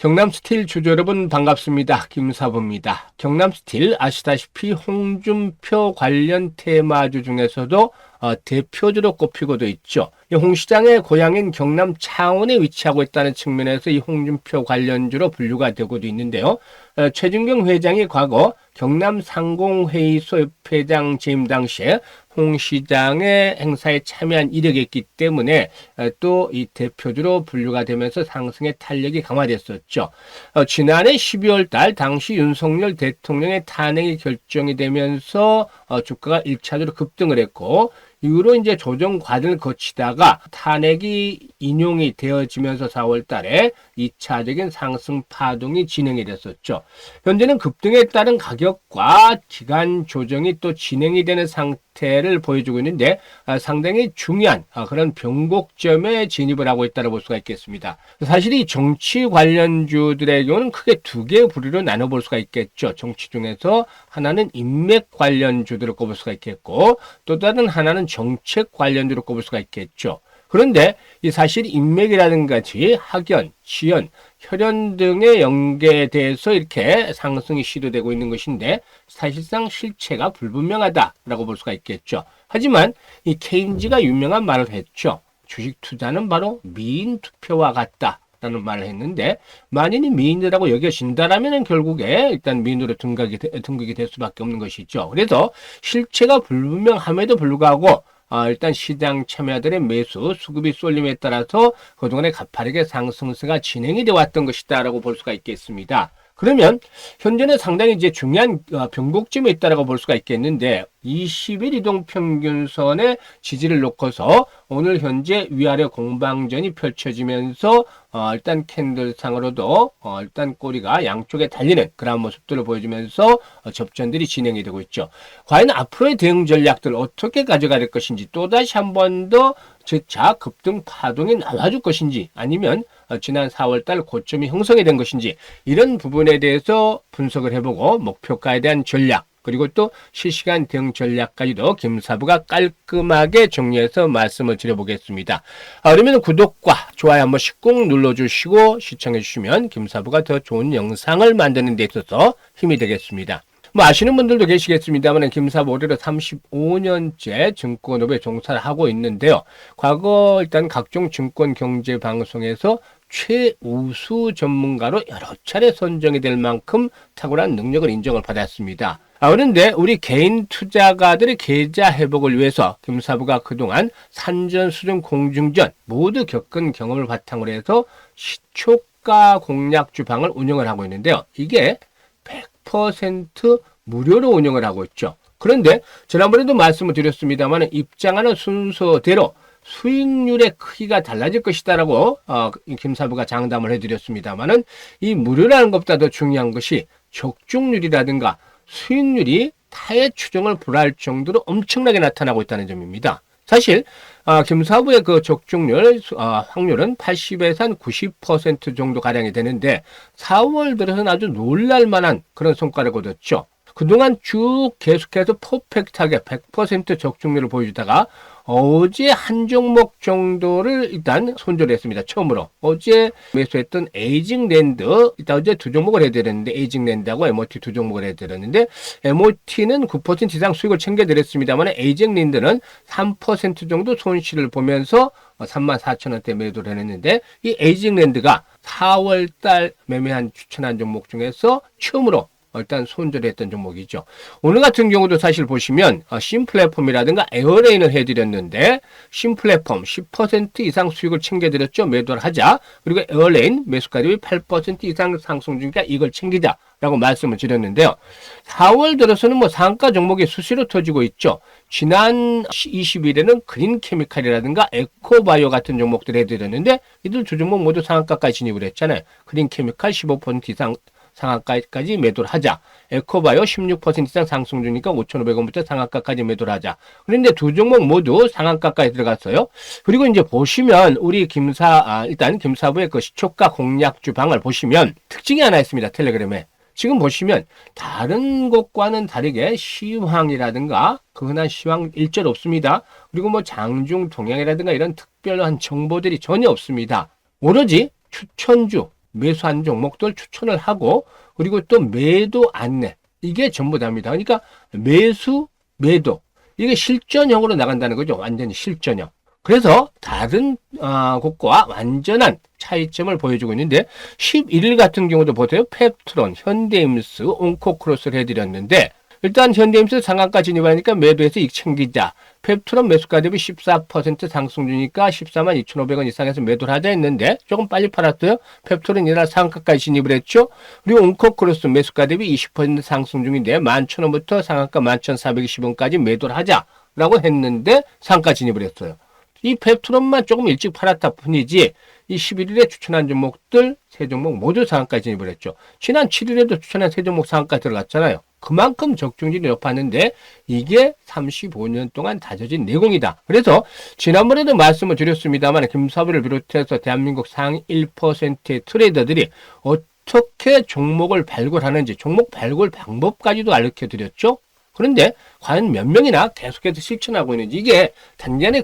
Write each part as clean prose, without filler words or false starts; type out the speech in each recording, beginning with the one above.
경남스틸 주주 여러분 반갑습니다. 김사부입니다. 경남스틸 아시다시피 홍준표 관련 테마주 중에서도 대표주로 꼽히고도 있죠. 홍 시장의 고향인 경남 창원에 위치하고 있다는 측면에서 이 홍준표 관련주로 분류가 되고도 있는데요. 최준경 회장이 과거 경남상공회의소 회장 재임 당시에 홍 시장의 행사에 참여한 이력이 있기 때문에 또 이 대표주로 분류가 되면서 상승의 탄력이 강화됐었죠. 지난해 12월 달 당시 윤석열 대통령의 탄핵이 결정이 되면서 주가가 1차적으로 급등을 했고, 이후로 이제 조정 과정을 거치다가 탄핵이 인용이 되어지면서 4월 달에 2차적인 상승 파동이 진행이 됐었죠. 현재는 급등에 따른 가격과 기간 조정이 또 진행이 되는 상태를 보여주고 있는데 상당히 중요한 그런 변곡점에 진입을 하고 있다고 볼 수가 있겠습니다. 사실 이 정치 관련주들의 경우는 크게 두 개의 부류로 나눠볼 수가 있겠죠. 정치 중에서 하나는 인맥 관련주들을 꼽을 수가 있겠고, 또 다른 하나는 정책 관련주로 꼽을 수가 있겠죠. 그런데 이 사실 인맥이라든가 학연, 지연, 혈연 등의 연계에 대해서 이렇게 상승이 시도되고 있는 것인데 사실상 실체가 불분명하다라고 볼 수가 있겠죠. 하지만 이 케인즈가 유명한 말을 했죠. 주식 투자는 바로 미인 투표와 같다 라는 말을 했는데, 만인이 미인이라고 여겨진다라면 결국에 일단 미인으로 등극이 될 수밖에 없는 것이죠. 그래서 실체가 불분명함에도 불구하고 일단 시장 참여자들의 매수, 수급이 쏠림에 따라서 그동안에 가파르게 상승세가 진행이 되어 왔던 것이다라고 볼 수가 있겠습니다. 그러면 현재는 상당히 이제 중요한 변곡점에 있다라고 볼 수가 있겠는데, 20일 이동평균선의 지지를 놓고서 오늘 현재 위아래 공방전이 펼쳐지면서 일단 캔들상으로도 일단 꼬리가 양쪽에 달리는 그런 모습들을 보여주면서 접전들이 진행이 되고 있죠. 과연 앞으로의 대응 전략들 어떻게 가져갈 것인지, 또다시 한 번 더 재차 급등 파동이 나와줄 것인지, 아니면 지난 4월달 고점이 형성이 된 것인지, 이런 부분에 대해서 분석을 해보고 목표가에 대한 전략, 그리고 또 실시간 대응 전략까지도 김사부가 깔끔하게 정리해서 말씀을 드려보겠습니다. 그러면 구독과 좋아요 한 번씩 꼭 눌러주시고 시청해주시면 김사부가 더 좋은 영상을 만드는 데 있어서 힘이 되겠습니다. 아시는 분들도 계시겠습니다만 김사부 올해로 35년째 증권업에 종사를 하고 있는데요. 과거 일단 각종 증권 경제 방송에서 최우수 전문가로 여러 차례 선정이 될 만큼 탁월한 능력을 인정을 받았습니다. 그런데 우리 개인 투자가들의 계좌 회복을 위해서 김사부가 그동안 산전, 수전, 공중전 모두 겪은 경험을 바탕으로 해서 시초가 공략 주방을 운영을 하고 있는데요. 이게 100% 무료로 운영을 하고 있죠. 그런데 지난번에도 말씀을 드렸습니다만 입장하는 순서대로 수익률의 크기가 달라질 것이다라고 김사부가 장담을 해드렸습니다만은, 이 무료라는 것보다 더 중요한 것이 적중률이라든가 수익률이 타의 추정을 불허할 정도로 엄청나게 나타나고 있다는 점입니다. 사실 김사부의 그 적중률 확률은 80에서 한 90% 정도 가량이 되는데 4월 들어서는 아주 놀랄만한 그런 성과를 거뒀죠. 그동안 쭉 계속해서 퍼펙트하게 100% 적중률을 보여주다가 어제 한 종목 정도를 일단 손절을 했습니다. 처음으로. 어제 매수했던 에이징랜드, 일단 어제 두 종목을 해드렸는데, 에이징랜드하고 MOT 두 종목을 해드렸는데, MOT는 9% 이상 수익을 챙겨드렸습니다만, 에이징랜드는 3% 정도 손실을 보면서 34,000원대 매도를 했는데, 이 에이징랜드가 4월달 매매한 추천한 종목 중에서 처음으로 일단 손절했던 종목이죠. 오늘 같은 경우도 사실 보시면 신플랫폼이라든가 에어레인을 해드렸는데, 신플랫폼 10% 이상 수익을 챙겨드렸죠. 매도를 하자. 그리고 에어레인 매수가율이 8% 이상 상승 중이니까 이걸 챙기자 라고 말씀을 드렸는데요. 4월 들어서는 상가 종목이 수시로 터지고 있죠. 지난 20일에는 그린케미칼이라든가 에코바이오 같은 종목들 해드렸는데, 이들 두 종목 모두 상한가까지 진입을 했잖아요. 그린케미칼 15% 이상 상한가까지 매도를 하자. 에코바이오 16% 이상 상승 중이니까 5,500원부터 상한가까지 매도를 하자. 그런데 두 종목 모두 상한가까지 들어갔어요. 그리고 이제 보시면 우리 일단 김사부의 그 시초가 공략 주방을 보시면 특징이 하나 있습니다. 텔레그램에. 지금 보시면 다른 곳과는 다르게 시황이라든가 그 흔한 시황 일절 없습니다. 그리고 장중 동향이라든가 이런 특별한 정보들이 전혀 없습니다. 오로지 추천주, 매수한 종목들 추천을 하고 그리고 또 매도 안내 이게 전부 다입니다. 그러니까 매수, 매도 이게 실전형으로 나간다는 거죠. 완전히 실전형. 그래서 다른 곳과 완전한 차이점을 보여주고 있는데 11일 같은 경우도 보세요. 펩트론, 현대임스, 온코크로스를 해드렸는데 일단 현대임스 상한가 진입하니까 매도해서 이익 챙기자. 펩트론 매수가 대비 14% 상승 주니까 14만 2,500원 이상에서 매도를 하자 했는데 조금 빨리 팔았어요. 펩트론 이날 상한가까지 진입을 했죠. 그리고 온코크로스 매수가 대비 20% 상승 중인데 11,000원부터 상한가 11,420원까지 매도를 하자라고 했는데 상한가 진입을 했어요. 이 펩트론만 조금 일찍 팔았다 뿐이지 이 11일에 추천한 종목들 세 종목 모두 상한가에 진입을 했죠. 지난 7일에도 추천한 세 종목 상한가 들어갔잖아요. 그만큼 적중률이 높았는데 이게 35년 동안 다져진 내공이다. 그래서 지난번에도 말씀을 드렸습니다만 김사부를 비롯해서 대한민국 상위 1%의 트레이더들이 어떻게 종목을 발굴하는지 종목 발굴 방법까지도 알려드렸죠. 그런데 과연 몇 명이나 계속해서 실천하고 있는지 이게 단기간에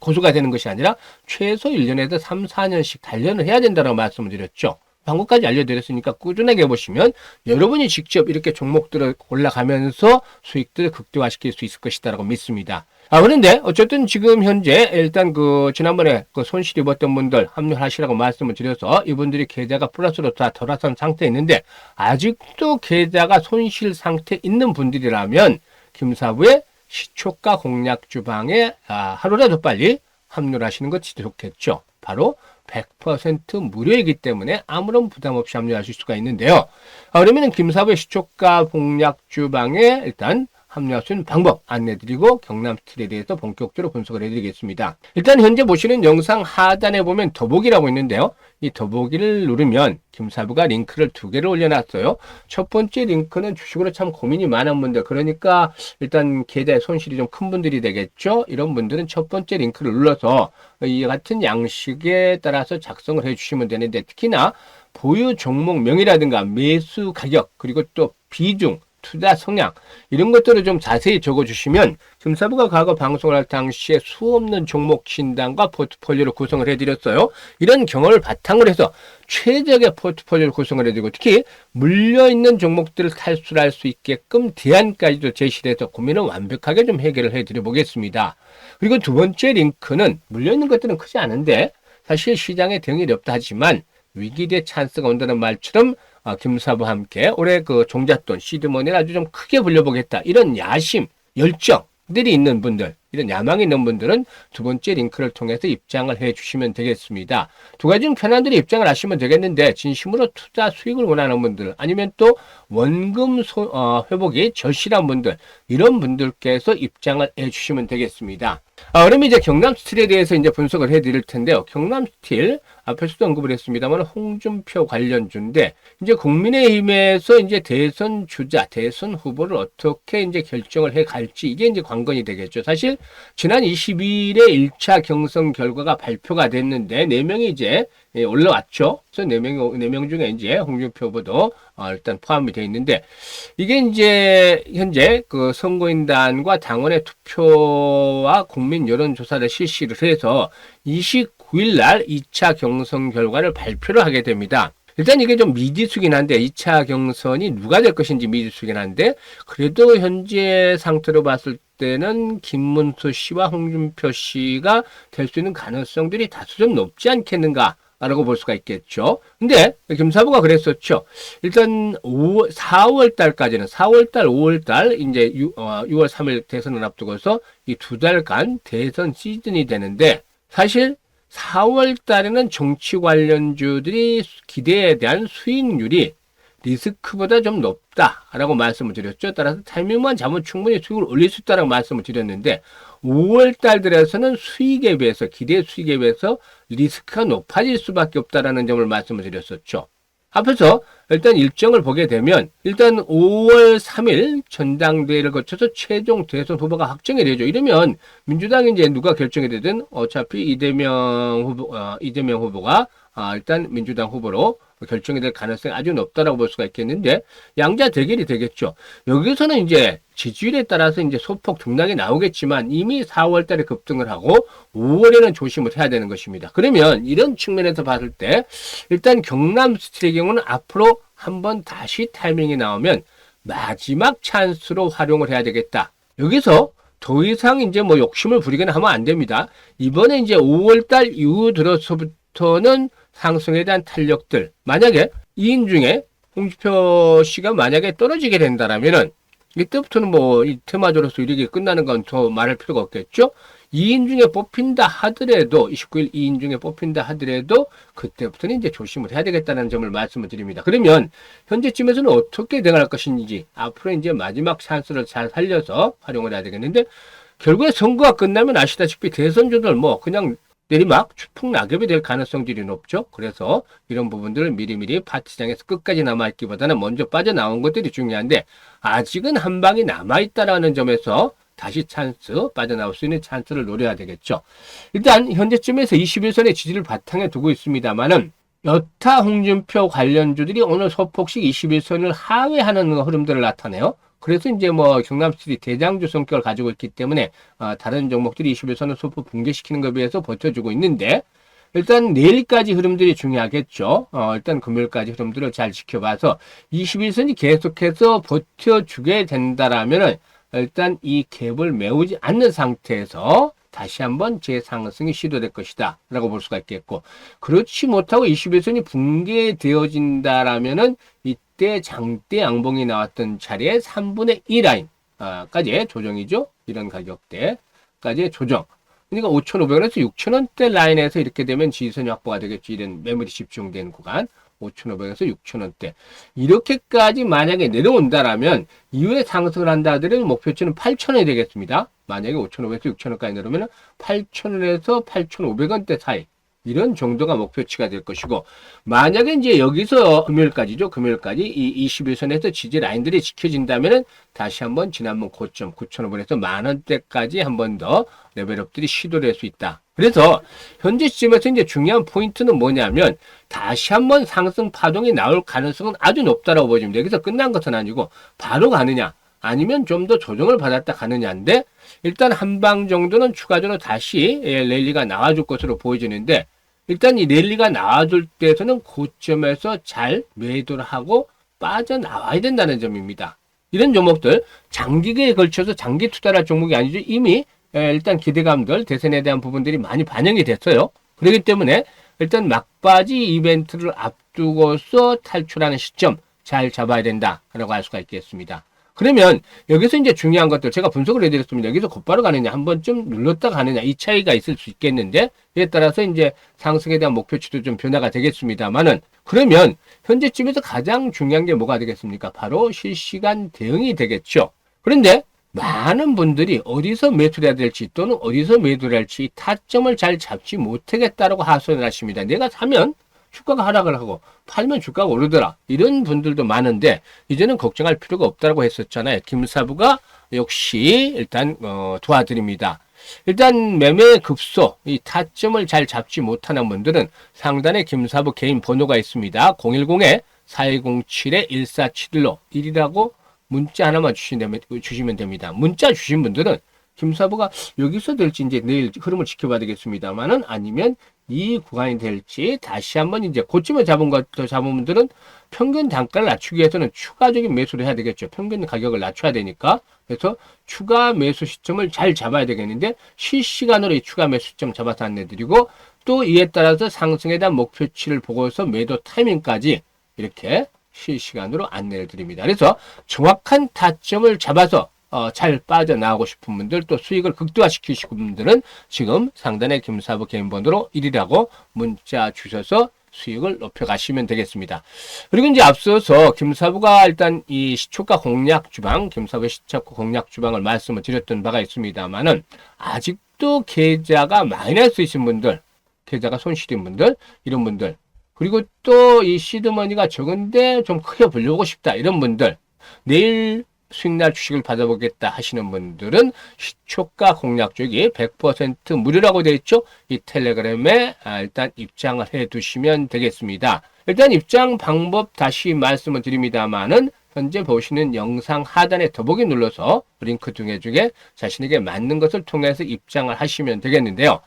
고수가 되는 것이 아니라 최소 1년에서 3, 4년씩 단련을 해야 된다고 말씀을 드렸죠. 방법까지 알려드렸으니까 꾸준하게 해보시면 여러분이 직접 이렇게 종목들을 올라가면서 수익들을 극대화시킬 수 있을 것이다라고 믿습니다. 그런데 어쨌든 지금 현재 일단 지난번에 손실 입었던 분들 합류하시라고 말씀을 드려서 이분들이 계좌가 플러스로 다 돌아선 상태에 있는데 아직도 계좌가 손실 상태에 있는 분들이라면 김사부의 시초가 공략 주방에 하루라도 빨리 합류를 하시는 것이 좋겠죠. 바로 100% 무료이기 때문에 아무런 부담 없이 합류하실 수가 있는데요. 그러면 김사부의 시초가 공략 주방에 일단 합류할 수 있는 방법 안내드리고 경남스틸에 대해서 본격적으로 분석을 해드리겠습니다. 일단 현재 보시는 영상 하단에 보면 더보기라고 있는데요. 이 더보기를 누르면 김사부가 링크를 2개를 올려놨어요. 첫 번째 링크는 주식으로 참 고민이 많은 분들, 그러니까 일단 계좌에 손실이 좀 큰 분들이 되겠죠. 이런 분들은 첫 번째 링크를 눌러서 이 같은 양식에 따라서 작성을 해주시면 되는데 특히나 보유 종목명이라든가 매수 가격 그리고 또 비중 투자 성향 이런 것들을 좀 자세히 적어주시면 김사부가 과거 방송을 할 당시에 수없는 종목 진단과 포트폴리오를 구성을 해드렸어요. 이런 경험을 바탕으로 해서 최적의 포트폴리오를 구성을 해드리고 특히 물려있는 종목들을 탈출할 수 있게끔 대안까지도 제시를 해서 고민을 완벽하게 좀 해결을 해드려 보겠습니다. 그리고 두 번째 링크는 물려있는 것들은 크지 않은데 사실 시장에 대응이 없다 하지만 위기대 찬스가 온다는 말처럼 김사부와 함께 올해 종잣돈 시드머니를 아주 좀 크게 불려보겠다 이런 야심 열정들이 있는 분들, 이런 야망이 있는 분들은 두 번째 링크를 통해서 입장을 해 주시면 되겠습니다. 두 가지 편한들이 입장을 하시면 되겠는데 진심으로 투자 수익을 원하는 분들 아니면 또 원금 회복이 절실한 분들 이런 분들께서 입장을 해 주시면 되겠습니다. 그러면 이제 경남스틸에 대해서 이제 분석을 해 드릴 텐데요. 경남스틸 앞에서도 언급을 했습니다만 홍준표 관련주인데 이제 국민의힘에서 이제 대선 주자, 대선 후보를 어떻게 이제 결정을 해 갈지 이게 이제 관건이 되겠죠. 사실 지난 22일에 1차 경선 결과가 발표가 됐는데 4명이 이제 올라왔죠. 그래서 4명 중에 이제 홍준표 후보도 일단 포함이 되어 있는데 이게 이제 현재 선거인단과 당원의 투표와 국민 여론조사를 실시를 해서 29일 날 2차 경선 결과를 발표를 하게 됩니다. 일단 이게 좀 미지수긴 한데 2차 경선이 누가 될 것인지 미지수긴 한데 그래도 현재 상태로 봤을 때는 김문수 씨와 홍준표 씨가 될 수 있는 가능성들이 다소 좀 높지 않겠는가 라고 볼 수가 있겠죠. 근데 김사부가 그랬었죠. 일단 4월 달까지는 4월 달, 5월 달 이제 6월 3일 대선을 앞두고서 이 2달간 대선 시즌이 되는데 사실 4월 달에는 정치 관련주들이 기대에 대한 수익률이 리스크보다 좀 높다라고 말씀을 드렸죠. 따라서 타이밍만 잡으면 충분히 수익을 올릴 수 있다고 말씀을 드렸는데 5월 달들에서는 수익에 비해서 기대 수익에 비해서 리스크가 높아질 수밖에 없다라는 점을 말씀을 드렸었죠. 앞에서 일단 일정을 보게 되면 일단 5월 3일 전당대회를 거쳐서 최종 대선 후보가 확정이 되죠. 이러면 민주당이 이제 누가 결정이 되든 어차피 이재명 후보가 일단 민주당 후보로 결정이 될 가능성이 아주 높다라고 볼 수가 있겠는데, 양자 대결이 되겠죠. 여기서는 이제 지지율에 따라서 이제 소폭 등락이 나오겠지만 이미 4월 달에 급등을 하고 5월에는 조심을 해야 되는 것입니다. 그러면 이런 측면에서 봤을 때 일단 경남 스틸의 경우는 앞으로 한번 다시 타이밍이 나오면 마지막 찬스로 활용을 해야 되겠다. 여기서 더 이상 이제 뭐 욕심을 부리거나 하면 안 됩니다. 이번에 이제 5월달 이후 들어서부터는 상승에 대한 탄력들, 만약에 2인 중에 홍준표 씨가 만약에 떨어지게 된다라면은 이때부터는 뭐 이 테마주로서 이렇게 끝나는 건 더 말할 필요가 없겠죠. 2인 중에 뽑힌다 하더라도 29일 2인 중에 뽑힌다 하더라도 그때부터는 이제 조심을 해야 되겠다는 점을 말씀을 드립니다. 그러면 현재쯤에서는 어떻게 돼갈 것인지 앞으로 이제 마지막 찬스를 잘 살려서 활용을 해야 되겠는데, 결국에 선거가 끝나면 아시다시피 대선주들 뭐 그냥 내리막 추풍 낙엽이 될 가능성들이 높죠. 그래서 이런 부분들을 미리미리 파티장에서 끝까지 남아있기보다는 먼저 빠져나온 것들이 중요한데, 아직은 한 방이 남아있다라는 점에서 다시 찬스, 빠져나올 수 있는 찬스를 노려야 되겠죠. 일단 현재쯤에서 21선의 지지를 바탕에 두고 있습니다만은 여타 홍준표 관련주들이 오늘 소폭씩 21선을 하회하는 흐름들을 나타내요. 그래서 이제 뭐 경남스틸이 대장주 성격을 가지고 있기 때문에 다른 종목들이 21선을 소폭 붕괴시키는 것에 비해서 버텨주고 있는데, 일단 내일까지 흐름들이 중요하겠죠. 일단 금요일까지 흐름들을 잘 지켜봐서 21선이 계속해서 버텨주게 된다라면은 일단 이 갭을 메우지 않는 상태에서 다시 한번 재상승이 시도될 것이다 라고 볼 수가 있겠고, 그렇지 못하고 21선이 붕괴되어진다라면은 이때 장대 양봉이 나왔던 자리에 3분의 2 라인까지의 조정이죠. 이런 가격대까지의 조정. 그러니까 5,500원에서 6,000원대 라인에서 이렇게 되면 지지선이 확보가 되겠죠. 이런 매물이 집중된 구간. 5,500원에서 6,000원대. 이렇게까지 만약에 내려온다라면 이후에 상승을 한다 하더라도 목표치는 8,000원이 되겠습니다. 만약에 5,500원에서 6,000원까지 내려오면 8,000원에서 8,500원대 사이. 이런 정도가 목표치가 될 것이고, 만약에 이제 여기서 금요일까지죠. 금요일까지 이 21선에서 지지 라인들이 지켜진다면 다시 한번 지난번 고점 9,500원에서 만원대까지 한 번 더 레벨업들이 시도될 수 있다. 그래서 현재 시점에서 이제 중요한 포인트는 뭐냐면, 다시 한번 상승 파동이 나올 가능성은 아주 높다라고 보시면 여기서 끝난 것은 아니고 바로 가느냐 아니면 좀 더 조정을 받았다 가느냐인데, 일단 한 방 정도는 추가적으로 다시 랠리가 나와줄 것으로 보여지는데, 일단 이 랠리가 나와줄 때에서는 고점에서 잘 매도를 하고 빠져나와야 된다는 점입니다. 이런 종목들 장기계에 걸쳐서 장기 투자를 할 종목이 아니죠. 이미 일단 기대감들, 대선에 대한 부분들이 많이 반영이 됐어요. 그렇기 때문에 일단 막바지 이벤트를 앞두고서 탈출하는 시점 잘 잡아야 된다라고 할 수가 있겠습니다. 그러면 여기서 이제 중요한 것들 제가 분석을 해드렸습니다. 여기서 곧바로 가느냐, 한 번쯤 눌렀다 가느냐, 이 차이가 있을 수 있겠는데, 이에 따라서 이제 상승에 대한 목표치도 좀 변화가 되겠습니다만은, 그러면 현재쯤에서 가장 중요한 게 뭐가 되겠습니까? 바로 실시간 대응이 되겠죠. 그런데 많은 분들이 어디서 매수를 해야 될지 또는 어디서 매도를 할지 타점을 잘 잡지 못하겠다라고 하소연을 하십니다. 내가 사면 주가가 하락을 하고 팔면 주가가 오르더라. 이런 분들도 많은데 이제는 걱정할 필요가 없다고 했었잖아요. 김사부가 역시 일단 도와드립니다. 일단 매매 급소, 이 타점을 잘 잡지 못하는 분들은 상단에 김사부 개인 번호가 있습니다. 010-4207-1471로 1이라고 문자 하나만 주시면 됩니다. 문자 주신 분들은 김사부가 여기서 될지 이제 내일 흐름을 지켜봐야 되겠습니다만은, 아니면 이 구간이 될지 다시 한번 이제 고점을 잡은 분들은 평균 단가를 낮추기 위해서는 추가적인 매수를 해야 되겠죠. 평균 가격을 낮춰야 되니까. 그래서 추가 매수 시점을 잘 잡아야 되겠는데, 실시간으로 이 추가 매수 시점 잡아서 안내드리고, 또 이에 따라서 상승에 대한 목표치를 보고서 매도 타이밍까지 이렇게 실시간으로 안내를 드립니다. 그래서 정확한 타점을 잡아서 잘 빠져나오고 싶은 분들, 또 수익을 극대화시키시는 분들은 지금 상단에 김사부 개인 번호로 1이라고 문자 주셔서 수익을 높여가시면 되겠습니다. 그리고 이제 앞서서 김사부가 일단 이 시초가 공략 주방, 김사부의 시초가 공략 주방을 말씀을 드렸던 바가 있습니다만은, 아직도 계좌가 마이너스이신 분들, 계좌가 손실인 분들, 이런 분들, 그리고 또 이 시드머니가 적은데 좀 크게 벌려보고 싶다, 이런 분들, 내일 수익날 주식을 받아보겠다 하시는 분들은 시초가 공략 쪽이 100% 무료라고 되어 있죠. 이 텔레그램에 일단 입장을 해 두시면 되겠습니다. 일단 입장 방법 다시 말씀을 드립니다만은 현재 보시는 영상 하단에 더보기 눌러서 링크 중에 자신에게 맞는 것을 통해서 입장을 하시면 되겠는데요.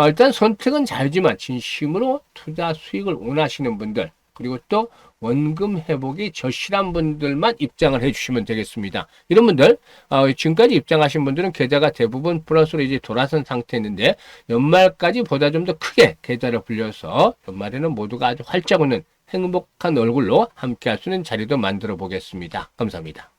일단 선택은 자유지만 진심으로 투자 수익을 원하시는 분들, 그리고 또 원금 회복이 절실한 분들만 입장을 해주시면 되겠습니다. 이런 분들, 지금까지 입장하신 분들은 계좌가 대부분 플러스로 이제 돌아선 상태였는데 연말까지 보다 좀 더 크게 계좌를 불려서 연말에는 모두가 아주 활짝 웃는 행복한 얼굴로 함께 할 수 있는 자리도 만들어 보겠습니다. 감사합니다.